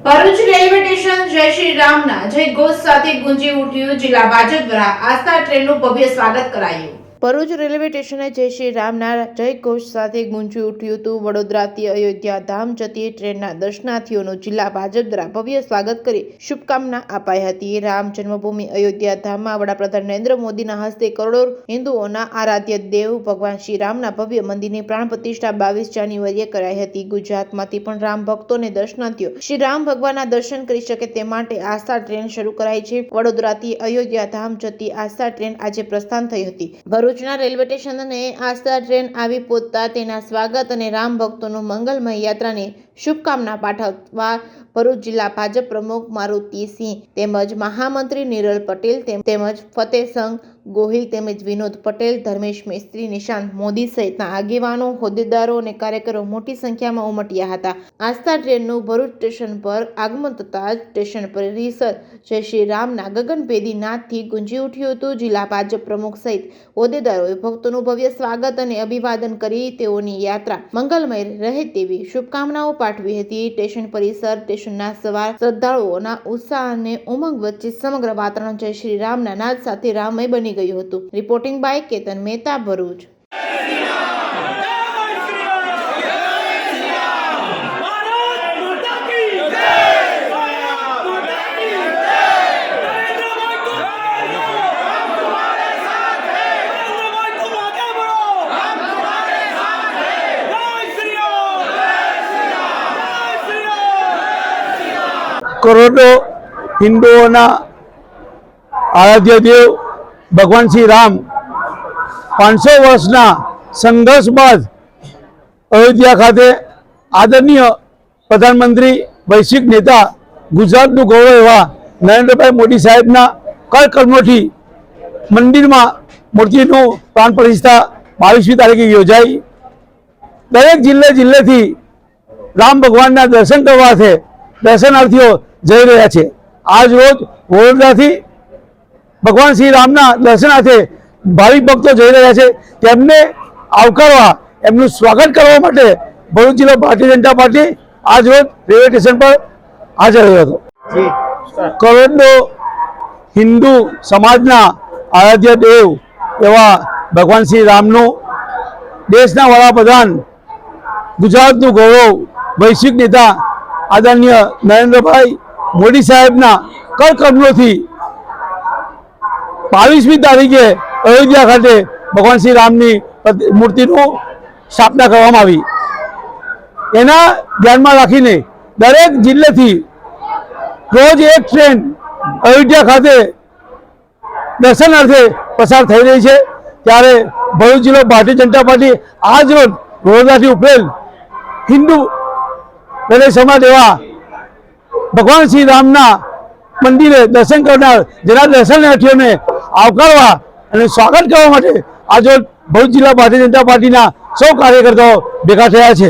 Bharuch railway station જય શ્રી રામના જય ઘોષ સાથે ગુંજી ઉઠ્યું। જિલ્લા ભાજપ દ્વારા આસ્થા ટ્રેનનું ભવ્ય સ્વાગત કરાયું। ભરૂચ રેલવે સ્ટેશને જય શ્રી રામના જય ઘોષ સાથે ગુંજી ઉઠ્યું હતું। વડોદરાથી અયોધ્યા ધામ જતી ટ્રેનના દર્શનાર્થીઓનું જિલ્લા ભાજપ દ્વારા ભવ્ય સ્વાગત કરી શુભકામના અપાઈ હતી। રામ જન્મભૂમિ અયોધ્યા ધામમાં વડાપ્રધાન નરેન્દ્ર મોદીના હસ્તે કરોડો હિન્દુઓના આરાધ્ય દેવ ભગવાન શ્રી રામના ભવ્ય મંદિરની પ્રાણ પ્રતિષ્ઠા 22 જાન્યુઆરીએ કરાઈ હતી। ગુજરાતમાંથી પણ રામ ભક્તોને દર્શનાર્થીઓ શ્રી રામ ભગવાનના દર્શન કરી શકે તે માટે આસ્થા ટ્રેન શરૂ કરાઈ છે। વડોદરાથી અયોધ્યા ધામ જતી આસ્થા ટ્રેન આજે પ્રસ્થાન થઈ હતી। ભરૂચના રેલવે સ્ટેશને આસ્થા ટ્રેન આવી પહોંચતા તેના સ્વાગત અને રામ ભક્તોનું મંગલમય યાત્રાની શુભકામના પાઠવવા ભરૂચ જિલ્લા ભાજપ પ્રમુખ મારુતિસિંહ તેમજ મહામંત્રી નિરલ પટેલ તેમજ ફતેહસંગ ગોહિલ તેમજ વિનોદ પટેલ, ધર્મેશ મિસ્ત્રી, નિશાંત મોદી સહિતના આગેવાનો, હોદ્દેદારો અને કાર્યકરો મોટી સંખ્યામાં ઉમટ્યા હતા। આસ્થા ટ્રેનનું ભરૂચ સ્ટેશન પર આગમન થતાં જ સ્ટેશન પરિસર જય શ્રી રામના ગગનભેદી નાદથી ગુંજી ઉઠ્યું હતું। જિલ્લા ભાજપ પ્રમુખ સહિત હોદ્દેદારોએ ભક્તોનું ભવ્ય સ્વાગત અને અભિવાદન કરી તેઓની યાત્રા મંગલમય રહે તેવી શુભકામનાઓ પાઠવી હતી। સ્ટેશન પરિસર સ્ટેશનના સવાર શ્રદ્ધાળુઓના ઉત્સાહ અને ઉમંગ વચ્ચે સમગ્ર વાતાવરણ જય શ્રી રામના નાદ સાથે રામમય બની ગયું હતું। Reporting by Ketan Mehta, Bharuch. करोड़ों हिंदुओं आराध्य देव भगवान श्री राम 500 वर्षना संघर्ष बाद अयोध्या खाते आदरणीय प्रधानमंत्री वैश्विक नेता गुजरातનું ગૌરવ એવા નરેન્દ્રભાઈ મોદી સાહેબના કરકર્મોથી મંદિરમાં મૂર્તિનું પ્રાણ પ્રતિષ્ઠા 22મી તારીખે યોજાઈ। દરેક જિલ્લેથી રામ ભગવાનના દર્શન કરવા દર્શનાર્થીઓ જઈ રહ્યા છે। આજ રોજ વડોદરાથી ભગવાન શ્રી રામના દર્શનાર્થે ભાવિક ભક્તો જઈ રહ્યા છે। તેમને આવકારવા એમનું સ્વાગત કરવા માટે ભરૂચ જિલ્લા ભારતીય જનતા પાર્ટી આજ રોજ રેલવે સ્ટેશન પર હાજર રહ્યો હતો। કરોડો હિન્દુ સમાજના આરાધ્ય દેવ એવા ભગવાન શ્રી રામનું દેશના વડાપ્રધાન, ગુજરાતનું ગૌરવ, વૈશ્વિક નેતા આદરણીય નરેન્દ્રભાઈ મોદી સાહેબના કરકર્મોથી 22મી તારીખે અયોધ્યા ખાતે ભગવાન શ્રી રામની મૂર્તિનું સ્થાપના કરવામાં આવી। એના ધ્યાનમાં રાખીને દરેક જિલ્લેથી રોજ એક ટ્રેન અયોધ્યા ખાતે દર્શનાર્થે પસાર થઈ રહી છે। ત્યારે ભરૂચ જિલ્લો ભારતીય જનતા પાર્ટી આજ રોજ વડોદરાથી ઉપરેલ હિન્દુ દરેક સમાજ એવા ભગવાન શ્રી રામના મંદિરે દર્શન કરનાર જેના દર્શનાર્થીઓને આવકારવા અને સ્વાગત કરવા માટે આજે ભરૂચ જિલ્લા ભારતીય જનતા પાર્ટીના સૌ કાર્યકર્તાઓ ભેગા થયા છે।